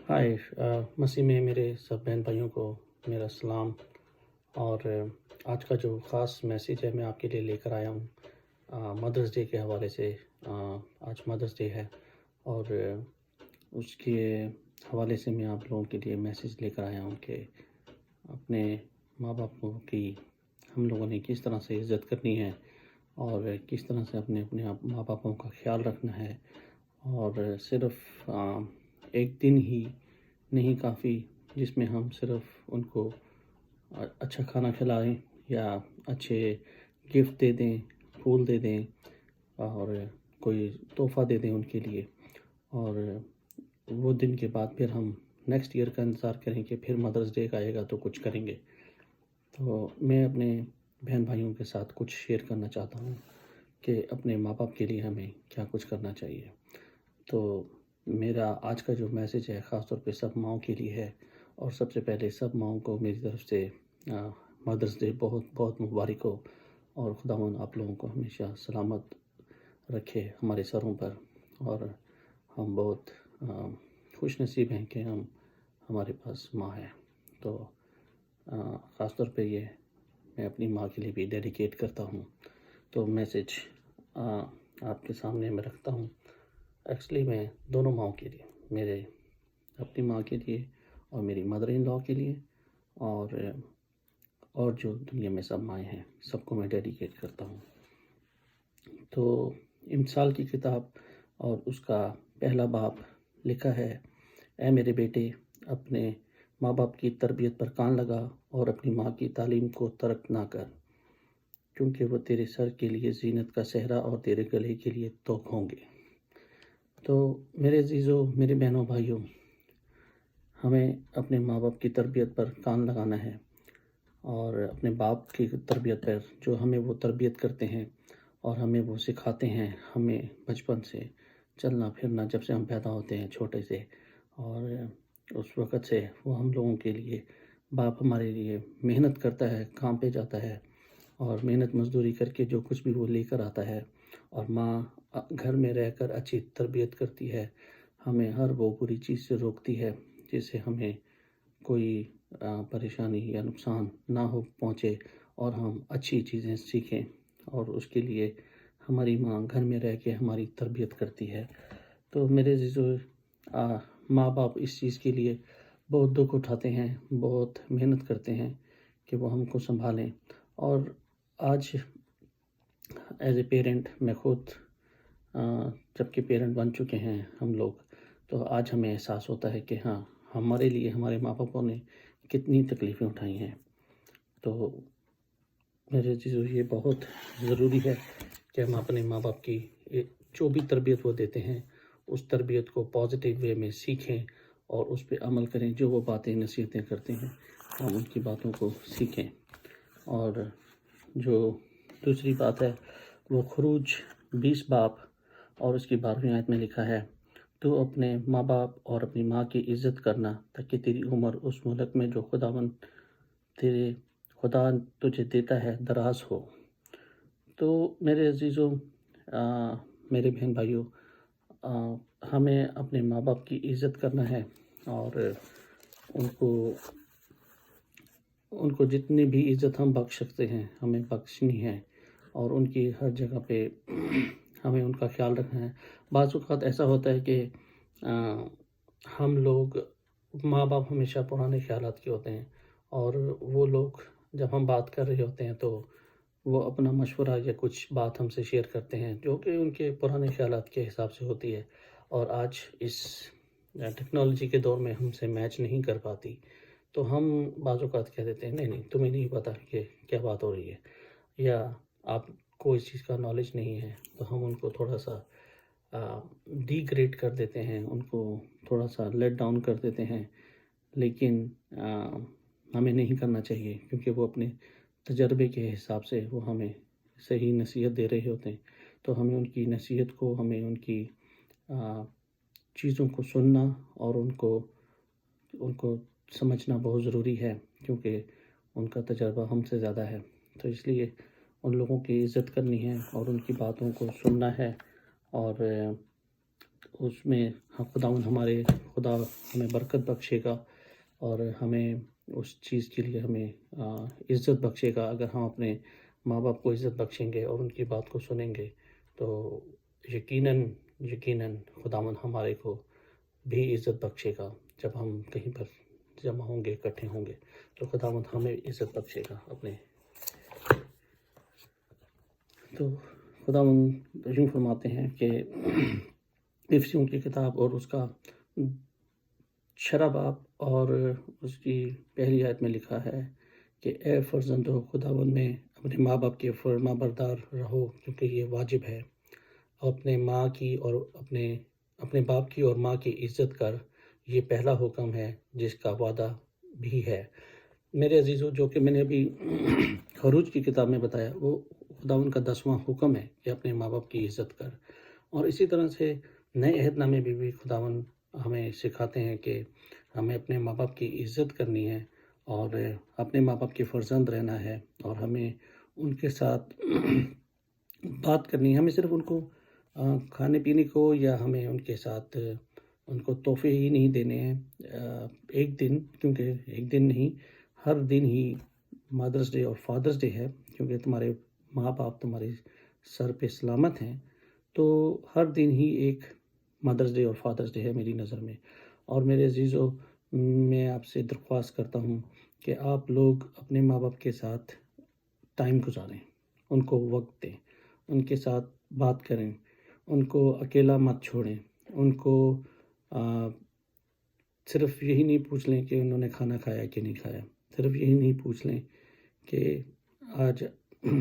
ہائے، مسیح میں میرے سب بہن بھائیوں کو میرا سلام۔ اور آج کا جو خاص میسیج ہے میں آپ کے لیے لے کر آیا ہوں مدرس ڈے کے حوالے سے۔ آج مدرس ڈے ہے اور اس کے حوالے سے میں آپ لوگوں کے لیے میسیج لے کر آیا ہوں کہ اپنے ماں باپوں کی ہم لوگوں نے کس طرح سے عزت کرنی ہے اور کس طرح سے اپنے ماں باپوں کا خیال رکھنا ہے۔ اور صرف ایک دن ہی نہیں کافی جس میں ہم صرف ان کو اچھا کھانا کھلائیں یا اچھے گفٹ دے دیں، پھول دے دیں اور کوئی تحفہ دے دیں ان کے لیے، اور وہ دن کے بعد پھر ہم نیکسٹ ایئر کا انتظار کریں کہ پھر مدرس ڈے کا آئے گا تو کچھ کریں گے۔ تو میں اپنے بہن بھائیوں کے ساتھ کچھ شیئر کرنا چاہتا ہوں کہ اپنے ماں باپ کے لیے ہمیں کیا کچھ کرنا چاہیے۔ تو میرا آج کا جو میسیج ہے خاص طور پہ سب ماؤں کے لیے ہے، اور سب سے پہلے سب ماؤں کو میری طرف سے مدرس ڈے بہت بہت مبارک ہو، اور خداوند آپ لوگوں کو ہمیشہ سلامت رکھے ہمارے سروں پر۔ اور ہم بہت خوش نصیب ہیں کہ ہمارے پاس ماں ہے۔ تو خاص طور پہ یہ میں اپنی ماں کے لیے بھی ڈیڈیکیٹ کرتا ہوں۔ تو میسیج آپ کے سامنے میں رکھتا ہوں۔ ایکچولی میں دونوں ماؤں کے لیے، میرے اپنی ماں کے لیے اور میری مدر ان لاء کے لیے، اور جو دنیا میں سب مائیں ہیں سب کو میں ڈیڈیکیٹ کرتا ہوں۔ تو امثال کی کتاب اور اس کا پہلا باب لکھا ہے، اے میرے بیٹے، اپنے ماں باپ کی تربیت پر کان لگا اور اپنی ماں کی تعلیم کو ترک نہ کر، کیونکہ وہ تیرے سر کے لیے زینت کا صحرا اور تیرے گلے کے لیے توق ہوں گے۔ تو میرے عزیزوں، میرے بہنوں بھائیوں، ہمیں اپنے ماں باپ کی تربیت پر کان لگانا ہے، اور اپنے باپ کی تربیت پر جو ہمیں وہ تربیت کرتے ہیں اور ہمیں وہ سکھاتے ہیں، ہمیں بچپن سے چلنا پھرنا جب سے ہم پیدا ہوتے ہیں چھوٹے سے، اور اس وقت سے وہ ہم لوگوں کے لیے، باپ ہمارے لیے محنت کرتا ہے، کام پہ جاتا ہے اور محنت مزدوری کر کے جو کچھ بھی وہ لے کر آتا ہے، اور ماں گھر میں رہ کر اچھی تربیت کرتی ہے، ہمیں ہر وہ بری چیز سے روکتی ہے جس سے ہمیں کوئی پریشانی یا نقصان نہ پہنچے اور ہم اچھی چیزیں سیکھیں، اور اس کے لیے ہماری ماں گھر میں رہ کے ہماری تربیت کرتی ہے۔ تو میرے عزیزو، ماں باپ اس چیز کے لیے بہت دکھ اٹھاتے ہیں، بہت محنت کرتے ہیں کہ وہ ہم کو سنبھالیں۔ اور آج ایز اے پیرنٹ، میں خود جب کہ پیرنٹ بن چکے ہیں ہم لوگ، تو آج ہمیں احساس ہوتا ہے کہ ہاں، ہمارے لیے ہمارے ماں باپوں نے کتنی تکلیفیں اٹھائی ہیں۔ تو میرے عزیزو، یہ بہت ضروری ہے کہ ہم اپنے ماں باپ کی جو بھی تربیت وہ دیتے ہیں اس تربیت کو پازیٹیو وے میں سیکھیں اور اس پہ عمل کریں۔ جو وہ باتیں نصیحتیں کرتے ہیں ہم ان کی باتوں کو سیکھیں۔ اور جو دوسری بات ہے وہ خروج 20 باب اور اس کی 12ویں آیت میں لکھا ہے، تو اپنے ماں باپ اور اپنی ماں کی عزت کرنا تاکہ تیری عمر اس ملک میں جو تیرے خدا تجھے دیتا ہے دراز ہو۔ تو میرے عزیزوں، میرے بہن بھائیوں، ہمیں اپنے ماں باپ کی عزت کرنا ہے، اور ان کو جتنی بھی عزت ہم بخش سکتے ہیں ہمیں بخشنی ہے، اور ان کی ہر جگہ پہ ہمیں ان کا خیال رکھنا ہے۔ بعض اوقات ایسا ہوتا ہے کہ ہم لوگ، ماں باپ ہمیشہ پرانے خیالات کے ہوتے ہیں، اور وہ لوگ جب ہم بات کر رہے ہوتے ہیں تو وہ اپنا مشورہ یا کچھ بات ہم سے شیئر کرتے ہیں جو کہ ان کے پرانے خیالات کے حساب سے ہوتی ہے، اور آج اس ٹیکنالوجی کے دور میں ہم سے میچ نہیں کر پاتی۔ تو ہم بعض اوقات کہہ دیتے ہیں نہیں تمہیں نہیں پتہ کہ کیا بات ہو رہی ہے، یا آپ کو اس چیز کا نالج نہیں ہے، تو ہم ان کو تھوڑا سا ڈی گریڈ کر دیتے ہیں، ان کو تھوڑا سا لیٹ ڈاؤن کر دیتے ہیں۔ لیکن ہمیں نہیں کرنا چاہیے، کیونکہ وہ اپنے تجربے کے حساب سے وہ ہمیں صحیح نصیحت دے رہے ہوتے ہیں۔ تو ہمیں ان کی نصیحت کو، ہمیں ان کی چیزوں کو سننا اور ان کو سمجھنا بہت ضروری ہے، کیونکہ ان کا تجربہ ہم سے زیادہ ہے۔ تو اس لیے ان لوگوں کی عزت کرنی ہے اور ان کی باتوں کو سننا ہے، اور اس میں خداوند خدا ہمیں برکت بخشے گا اور ہمیں اس چیز کے لیے ہمیں عزت بخشے گا. اگر ہم اپنے ماں باپ کو عزت بخشیں گے اور ان کی بات کو سنیں گے تو یقیناً خداوند ہمارے کو بھی عزت بخشے گا. جب ہم کہیں پر جمع ہوں گے، اکٹھے ہوں گے، تو خداوند ہمیں عزت بخشے گا تو خداوند یوں فرماتے ہیں کہ افسیوں کی کتاب اور اس کا 6 باب اور اس کی پہلی آیت میں لکھا ہے کہ اے فرزندو، خداوند میں اپنے ماں باپ کے فرما بردار رہو، کیونکہ یہ واجب ہے. اپنے ماں کی اور اپنے باپ کی اور ماں کی عزت کر، یہ پہلا حکم ہے جس کا وعدہ بھی ہے. میرے عزیزو، جو کہ میں نے ابھی خروج کی کتاب میں بتایا، وہ خداوند کا 10واں حکم ہے کہ اپنے ماں باپ کی عزت کر. اور اسی طرح سے نئے عہد نامے میں بھی خداوند ہمیں سکھاتے ہیں کہ ہمیں اپنے ماں باپ کی عزت کرنی ہے اور اپنے ماں باپ کے فرزند رہنا ہے، اور ہمیں ان کے ساتھ بات کرنی ہے. ہمیں صرف ان کو کھانے پینے کو یا ہمیں ان کے ساتھ ان کو تحفے ہی نہیں دینے ہیں ایک دن، کیونکہ ایک دن نہیں، ہر دن ہی مدرس ڈے اور فادرس ڈے ہے، کیونکہ تمہارے ماں باپ تمہارے سر پہ سلامت ہیں. تو ہر دن ہی ایک مدرس ڈے اور فادرس ڈے ہے میری نظر میں. اور میرے عزیزو، میں آپ سے درخواست کرتا ہوں کہ آپ لوگ اپنے ماں باپ کے ساتھ ٹائم گزاریں، ان کو وقت دیں، ان کے ساتھ بات کریں، ان کو اکیلا مت چھوڑیں. ان کو صرف یہی نہیں پوچھ لیں کہ انہوں نے کھانا کھایا کہ نہیں کھایا، صرف یہی نہیں پوچھ لیں کہ آج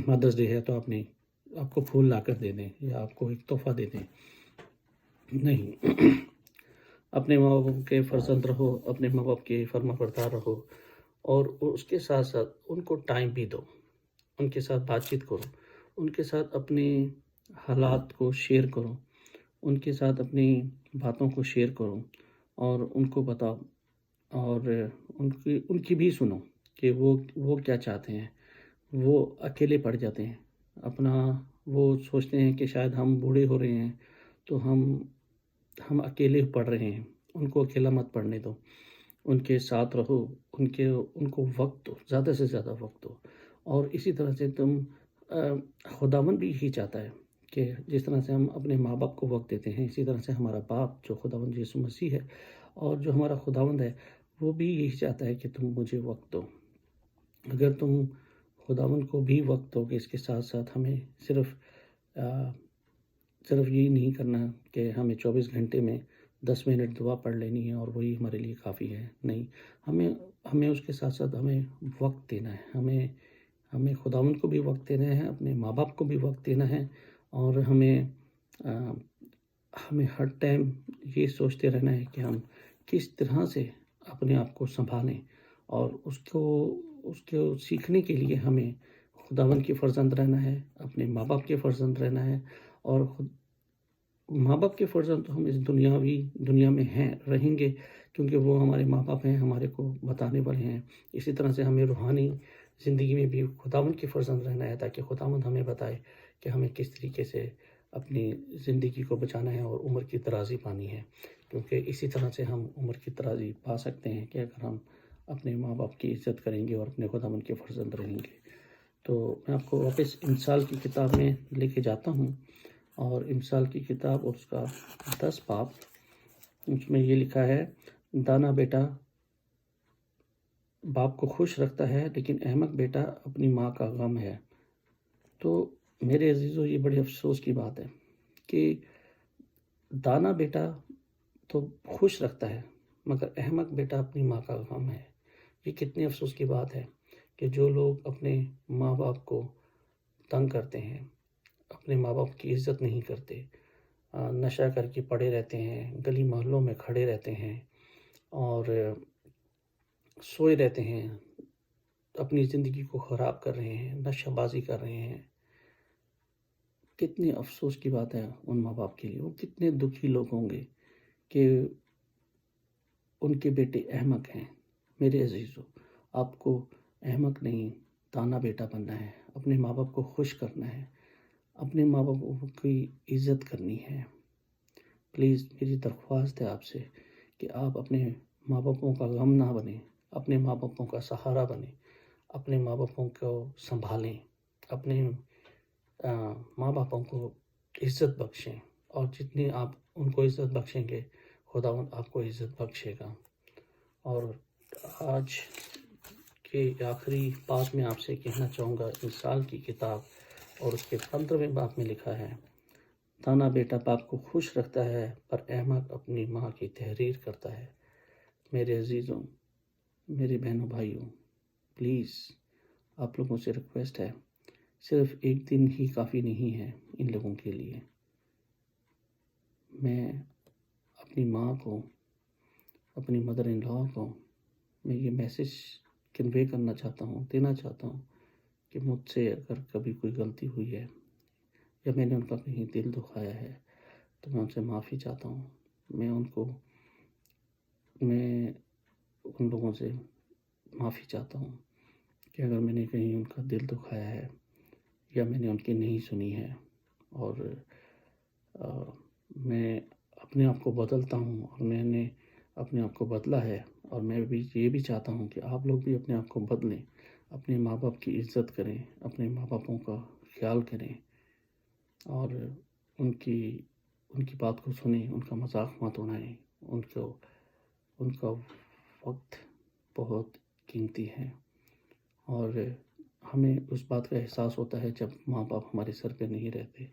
مدرس ڈے ہے تو آپ کو پھول لا کر دے دیں یا آپ کو ایک تحفہ دے دیں. نہیں، اپنے ماں باپ کے فرزند رہو، اپنے ماں باپ کے فرما بردار رہو، اور اس کے ساتھ ساتھ ان کو ٹائم بھی دو، ان کے ساتھ بات چیت کرو، ان کے ساتھ اپنے حالات کو شیئر کرو، ان کے ساتھ اپنی باتوں کو شیئر کرو اور ان کو بتاؤ، اور ان کی بھی سنو کہ وہ کیا چاہتے ہیں. وہ اکیلے پڑ جاتے ہیں، وہ سوچتے ہیں کہ شاید ہم بوڑھے ہو رہے ہیں تو ہم اکیلے پڑھ رہے ہیں. ان کو اکیلا مت پڑھنے دو، ان کے ساتھ رہو، ان کو وقت دو، زیادہ سے زیادہ وقت دو. اور اسی طرح سے خداوند بھی یہی چاہتا ہے کہ جس طرح سے ہم اپنے ماں باپ کو وقت دیتے ہیں، اسی طرح سے ہمارا باپ جو خداوند یسوع مسیح ہے اور جو ہمارا خداوند ہے، وہ بھی یہی چاہتا ہے کہ تم مجھے وقت دو. اگر تم خداوند کو بھی وقت دو گے، اس کے ساتھ ساتھ ہمیں صرف یہی نہیں کرنا کہ ہمیں 24 گھنٹے میں 10 منٹ دعا پڑھ لینی ہے اور وہی ہمارے لیے کافی ہے. نہیں، ہمیں اس کے ساتھ ساتھ ہمیں وقت دینا ہے. ہمیں خداوند کو بھی وقت دینا ہے، اپنے ماں باپ کو بھی وقت دینا ہے، اور ہمیں ہر ٹائم یہ سوچتے رہنا ہے کہ ہم کس طرح سے اپنے آپ کو سنبھالیں. اور اس کو سیکھنے کے لیے ہمیں خداوند کے فرزند رہنا ہے، اپنے ماں باپ کے فرزند رہنا ہے. اور ماں باپ کے فرزند تو ہم اس دنیا میں رہیں گے، کیونکہ وہ ہمارے ماں باپ ہیں، ہمارے کو بتانے والے ہیں. اسی طرح سے ہمیں روحانی زندگی میں بھی خداوند کے فرزند رہنا ہے، تاکہ خداوند ہمیں بتائے کہ ہمیں کس طریقے سے اپنی زندگی کو بچانا ہے اور عمر کی درازی پانی ہے. کیونکہ اسی طرح سے ہم عمر کی درازی پا سکتے ہیں کہ اگر ہم اپنے ماں باپ کی عزت کریں گے اور اپنے خداوند کے فرزند رہیں گے. تو میں آپ کو واپس امثال کی کتاب میں لے کے جاتا ہوں، اور امثال کی کتاب اور اس کا 10 باب، اس میں یہ لکھا ہے: دانا بیٹا باپ کو خوش رکھتا ہے، لیکن احمق بیٹا اپنی ماں کا غم ہے. تو میرے عزیزو، یہ بڑی افسوس کی بات ہے کہ دانا بیٹا تو خوش رکھتا ہے مگر احمق بیٹا اپنی ماں کا غم ہے. یہ کتنی افسوس کی بات ہے کہ جو لوگ اپنے ماں باپ کو تنگ کرتے ہیں، اپنے ماں باپ کی عزت نہیں کرتے، نشہ کر کے پڑے رہتے ہیں، گلی محلوں میں کھڑے رہتے ہیں اور سوئے رہتے ہیں، اپنی زندگی کو خراب کر رہے ہیں، نشہ بازی کر رہے ہیں. کتنی افسوس کی بات ہے ان ماں باپ کے لیے. وہ کتنے دکھی لوگ ہوں گے کہ ان کے بیٹے احمق ہیں. میرے عزیزو، آپ کو احمق نہیں، دانا بیٹا بننا ہے، اپنے ماں باپ کو خوش کرنا ہے، اپنے ماں باپ کی عزت کرنی ہے. پلیز میری درخواست ہے آپ سے کہ آپ اپنے ماں باپوں کا غم نہ بنیں، اپنے ماں باپوں کا سہارا بنیں، اپنے ماں باپوں کو سنبھالیں، اپنے ماں باپوں کو عزت بخشیں، اور جتنی آپ ان کو عزت بخشیں گے خداوند آپ کو عزت بخشے گا۔ اور آج کے آخری بات میں آپ سے کہنا چاہوں گا، مثال کی کتاب اور اس کے 15ویں باب میں لکھا ہے، دانا بیٹا باپ کو خوش رکھتا ہے پر احمق اپنی ماں کی تحریر کرتا ہے۔ میرے عزیزوں، میرے بہنوں بھائیوں، پلیز آپ لوگوں سے ریکویسٹ ہے، صرف ایک دن ہی کافی نہیں ہے ان لوگوں کے لیے۔ میں اپنی ماں کو، اپنی مدر ان لا کو میں یہ میسج کنوے کرنا چاہتا ہوں، دینا چاہتا ہوں کہ مجھ سے اگر کبھی کوئی غلطی ہوئی ہے یا میں نے ان کا کہیں دل دکھایا ہے تو میں ان سے معافی چاہتا ہوں۔ میں ان لوگوں سے معافی چاہتا ہوں کہ اگر میں نے کہیں ان کا دل دکھایا ہے یا میں نے ان کی نہیں سنی ہے، اور میں اپنے آپ کو بدلتا ہوں اور میں نے اپنے آپ کو بدلا ہے، اور میں بھی یہ بھی چاہتا ہوں کہ آپ لوگ بھی اپنے آپ کو بدلیں، اپنے ماں باپ کی عزت کریں، اپنے ماں باپوں کا خیال کریں، اور ان کی بات کو سنیں، ان کا مذاق مت اڑائیں، ان کا وقت بہت قیمتی ہے، اور ہمیں اس بات کا احساس ہوتا ہے جب ماں باپ ہمارے سر پہ نہیں رہتے۔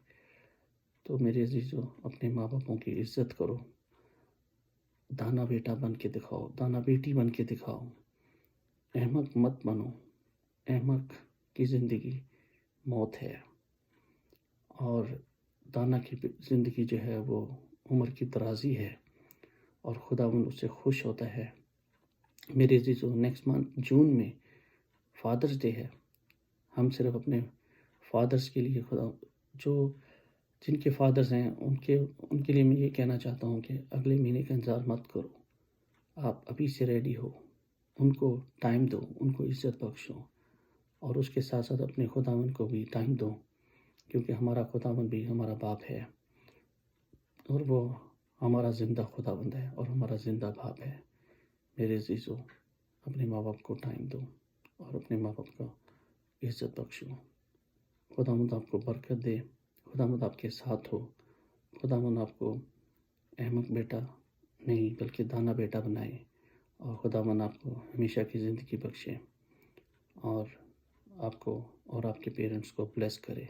تو میرے عزیزوں، اپنے ماں باپوں کی عزت کرو، دانا بیٹا بن کے دکھاؤ، دانا بیٹی بن کے دکھاؤ، احمق مت بنو۔ احمق کی زندگی موت ہے، اور دانا کی زندگی جو ہے وہ عمر کی درازی ہے، اور خداوند اس سے خوش ہوتا ہے۔ میرے عزیزوں، نیکسٹ منتھ جون میں فادرز ڈے ہے۔ ہم صرف اپنے فادرز کے لیے جن کے فادرز ہیں ان کے لیے میں یہ کہنا چاہتا ہوں کہ اگلے مہینے کا انتظار مت کرو، آپ ابھی سے ریڈی ہو، ان کو ٹائم دو، ان کو عزت بخشو، اور اس کے ساتھ ساتھ اپنے خداوند کو بھی ٹائم دو، کیونکہ ہمارا خداوند بھی ہمارا باپ ہے، اور وہ ہمارا زندہ خداوند ہے اور ہمارا زندہ باپ ہے۔ میرے عزیزوں، اپنے ماں باپ کو ٹائم دو اور اپنے ماں باپ کو عزت بخشو۔ خداوند آپ کو برکت دے، خداوند آپ کے ساتھ ہو، خداوند آپ کو احمق بیٹا نہیں بلکہ دانا بیٹا بنائے، اور خداوند آپ کو ہمیشہ کی زندگی بخشے، اور آپ کو اور آپ کے پیرنٹس کو بلیس کرے۔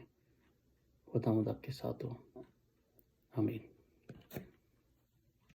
خداوند آپ کے ساتھ ہو، آمین۔